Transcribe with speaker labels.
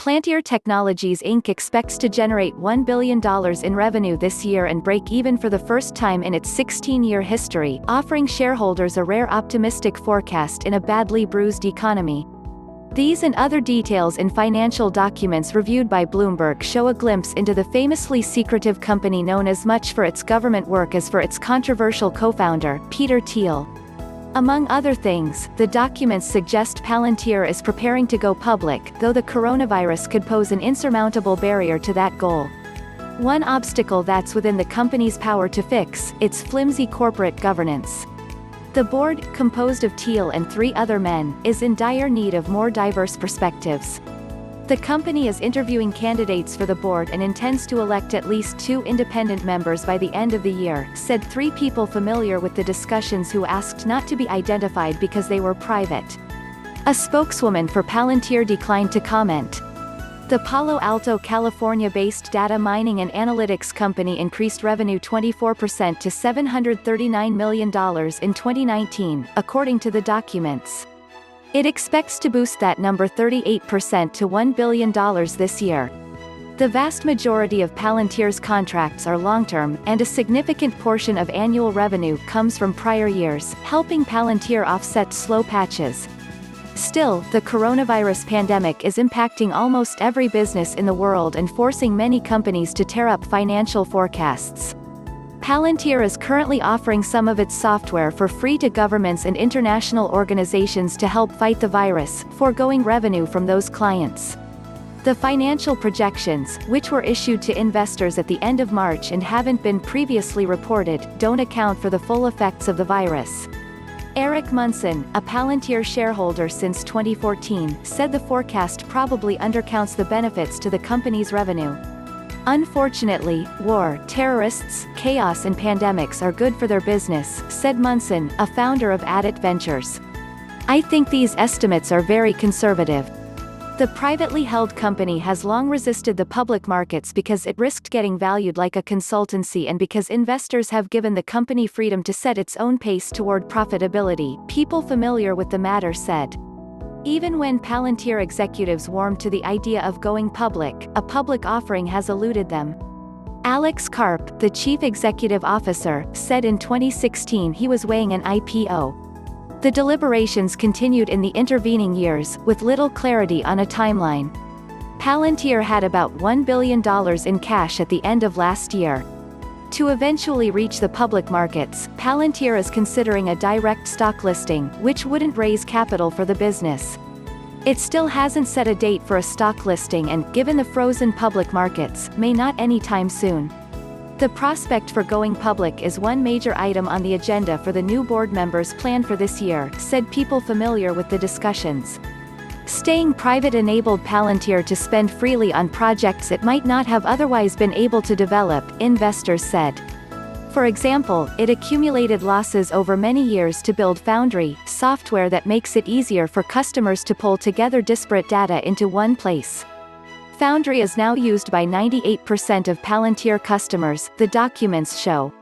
Speaker 1: Plantir Technologies Inc. expects to generate $1 billion in revenue this year and break even for the first time in its 16-year history, offering shareholders a rare optimistic forecast in a badly bruised economy. These and other details in financial documents reviewed by Bloomberg show a glimpse into the famously secretive company known as much for its government work as for its controversial co-founder, Peter Thiel. Among other things, the documents suggest Plantir is preparing to go public, though the coronavirus could pose an insurmountable barrier to that goal. One obstacle that's within the company's power to fix: its flimsy corporate governance. The board, composed of Thiel and 3 other men, is in dire need of more diverse perspectives. The company is interviewing candidates for the board and intends to elect at least 2 independent members by the end of the year, said 3 people familiar with the discussions who asked not to be identified because they were private. A spokeswoman for Plantir declined to comment. The Palo Alto, California-based data mining and analytics company increased revenue 24% to $739 million in 2019, according to the documents. It expects to boost that number 38% to $1 billion this year. The vast majority of Plantir's contracts are long-term, and a significant portion of annual revenue comes from prior years, helping Plantir offset slow patches. Still, the coronavirus pandemic is impacting almost every business in the world and forcing many companies to tear up financial forecasts. Plantir is currently offering some of its software for free to governments and international organizations to help fight the virus, foregoing revenue from those clients. The financial projections, which were issued to investors at the end of March and haven't been previously reported, don't account for the full effects of the virus. Eric Munson, a Plantir shareholder since 2014, said the forecast probably undercounts the benefits to the company's revenue. Unfortunately, war, terrorists, chaos and pandemics are good for their business, said Munson, a founder of Addit Ventures. I think these estimates are very conservative. The privately held company has long resisted the public markets because it risked getting valued like a consultancy and because investors have given the company freedom to set its own pace toward profitability, people familiar with the matter said. Even when Plantir executives warmed to the idea of going public, a public offering has eluded them. Alex Karp, the chief executive officer, said in 2016 he was weighing an IPO. The deliberations continued in the intervening years, with little clarity on a timeline. Plantir had about $1 billion in cash at the end of last year. To eventually reach the public markets, Plantir is considering a direct stock listing, which wouldn't raise capital for the business. It still hasn't set a date for a stock listing and, given the frozen public markets, may not anytime soon. The prospect for going public is one major item on the agenda for the new board members' plan for this year, said people familiar with the discussions. Staying private enabled Plantir to spend freely on projects it might not have otherwise been able to develop, investors said. For example, it accumulated losses over many years to build Foundry, software that makes it easier for customers to pull together disparate data into one place. Foundry is now used by 98% of Plantir customers, the documents show.